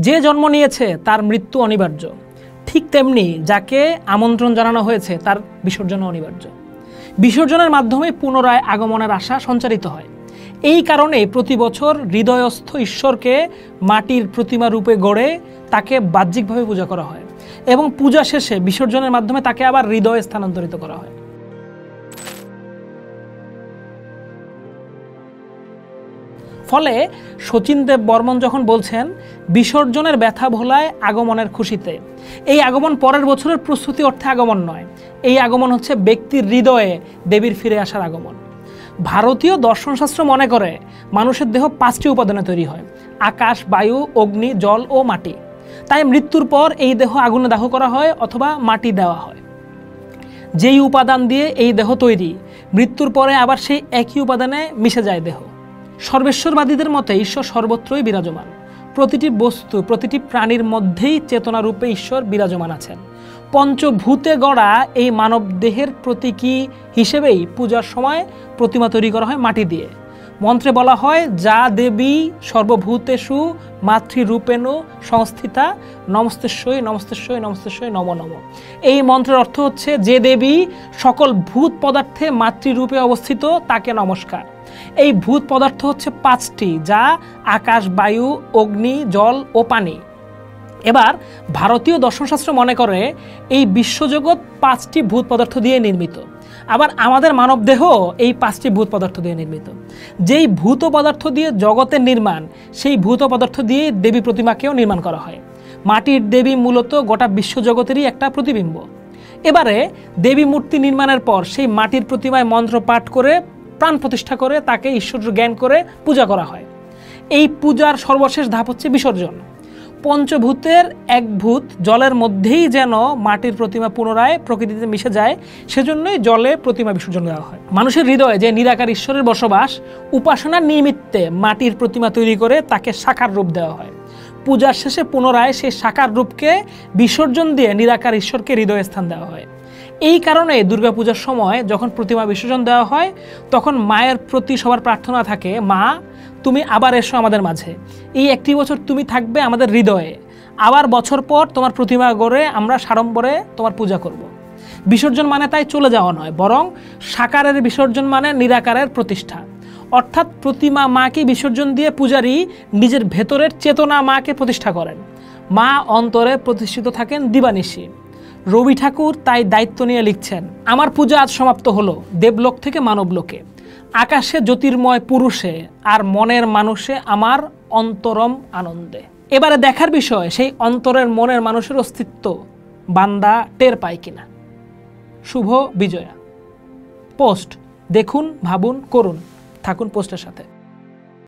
যে জন্ম নিয়েছে তার মৃত্যু অনিবার্য, ঠিক তেমনি যাকে আমন্ত্রণ জানানো হয়েছে তার বিসর্জন অনিবার্য। বিসর্জনের মাধ্যমে পুনরায় আগমনের আশা সঞ্চারিত হয়। এই কারণে প্রতি বছর হৃদয়স্থ ঈশ্বরকে মাটির প্রতিমা রূপে গড়ে তাকে বাহ্যিকভাবে পূজা করা হয় এবং পূজা শেষে বিসর্জনের মাধ্যমে তাকে আবার হৃদয়ে স্থানান্তরিত করা হয়। ফলে শচীন দেব বর্মন যখন বলছেন বিসর্জনের ব্যথা ভোলায় আগমনের খুশিতে, এই আগমন পরের বছরের প্রস্তুতি অর্থে আগমন নয়, এই আগমন হচ্ছে ব্যক্তির হৃদয়ে দেবীর ফিরে আসার আগমন। ভারতীয় দর্শনশাস্ত্র মনে করে মানুষের দেহ 5টি উপাদানে তৈরি হয়: আকাশ, বায়ু, অগ্নি, জল ও মাটি। তাই মৃত্যুর পর এই দেহ আগুনে দাহ করা হয় অথবা মাটি দেওয়া হয়। যেই উপাদান দিয়ে এই দেহ তৈরি, মৃত্যুর পরে আবার সেই একই উপাদানে মিশে যায় দেহ। সর্বেশ্বরবাদীদের মতে ঈশ্বর সর্বত্রই বিরাজমান। প্রতিটি বস্তু, প্রতিটি প্রাণীর মধ্যেই চেতনারূপে ঈশ্বর বিরাজমান আছেন। পঞ্চভূতে গড়া এই মানব দেহের প্রতীকী হিসেবেই পূজার সময় প্রতিমা তৈরি করা হয় মাটি দিয়ে। মন্ত্রে বলা হয়, যা দেবী সর্বভূতেষু মাতৃরূপেণ সংস্থিতা নমস্তেশ্বই নমস্তেশ্বই নমস্তেশ্বই নম নম। এই মন্ত্রের অর্থ হচ্ছে, যে দেবী সকল ভূত পদার্থে মাতৃরূপে অবস্থিত তাকে নমস্কার। এই ভূত পদার্থ হচ্ছে 5টি, যা আকাশ, বায়ু, অগ্নি, জল ও পানি। এবার ভারতীয় দর্শনশাস্ত্র মনে করে এই বিশ্বজগৎ 5টি ভূত পদার্থ দিয়ে নির্মিত। আবার আমাদের মানব দেহ এই 5টি ভূত পদার্থ দিয়ে নির্মিত। যেই ভূত পদার্থ দিয়ে জগতের নির্মাণ, সেই ভূত পদার্থ দিয়ে দেবী প্রতিমাকেও নির্মাণ করা হয়। মাটির দেবী মূলত গোটা বিশ্বজগতেরই একটা প্রতিবিম্ব। এবারে দেবী মূর্তি নির্মাণের পর সেই মাটির প্রতিমায় মন্ত্র পাঠ করে প্রাণ প্রতিষ্ঠা করে তাকে ঈশ্বর জ্ঞান করে পূজা করা হয়। এই পূজার সর্বশেষ ধাপ হচ্ছে বিসর্জন। পঞ্চভূতের এক ভূত জলের মধ্যেই যেন মাটির প্রতিমা পুনরায় প্রকৃতিতে মিশে যায়, সেজন্যই জলে প্রতিমা বিসর্জন দেওয়া হয়। মানুষের হৃদয়ে যে নিরাকার ঈশ্বরের বসবাস, উপাসনার নিমিত্তে মাটির প্রতিমা তৈরি করে তাকে সাকার রূপ দেওয়া হয়। পূজার শেষে পুনরায় সেই সাকার রূপকে বিসর্জন দিয়ে নিরাকার ঈশ্বরকে হৃদয়ে স্থান দেওয়া হয়। এই কারণে দুর্গাপূজার সময় যখন প্রতিমা বিসর্জন দেওয়া হয়, তখন মায়ের প্রতি সবার প্রার্থনা থাকে, মা তুমি আবার এসো আমাদের মাঝে, এই একটি বছর তুমি থাকবে আমাদের হৃদয়ে, আবার বছর পর তোমার প্রতিমা গড়ে আমরা সাড়ম্বরে তোমার পূজা করব। বিসর্জন মানে তাই চলে যাওয়া নয়, বরং সাকারের বিসর্জন মানে নিরাকারের প্রতিষ্ঠা। অর্থাৎ প্রতিমা মাকে বিসর্জন দিয়ে পূজারী নিজের ভেতরের চেতনা মাকে প্রতিষ্ঠা করেন। মা অন্তরে প্রতিষ্ঠিত থাকেন দিবানিশি। রবি ঠাকুর তাই দায়িত্ব নিয়ে লিখছেন, আমার পূজা আজ সমাপ্ত হলো দেবলোক থেকে মানবলোকে, আকাশে জ্যোতির্ময় পুরুষে আর মনের মানুষে আমার অন্তরম আনন্দে। এবারে দেখার বিষয় সেই অন্তরের মনের মানুষের অস্তিত্ব বান্দা টের পায় কিনা। শুভ বিজয়া। পোস্ট দেখুন, ভাবুন, করুন, থাকুন পোস্টের সাথে।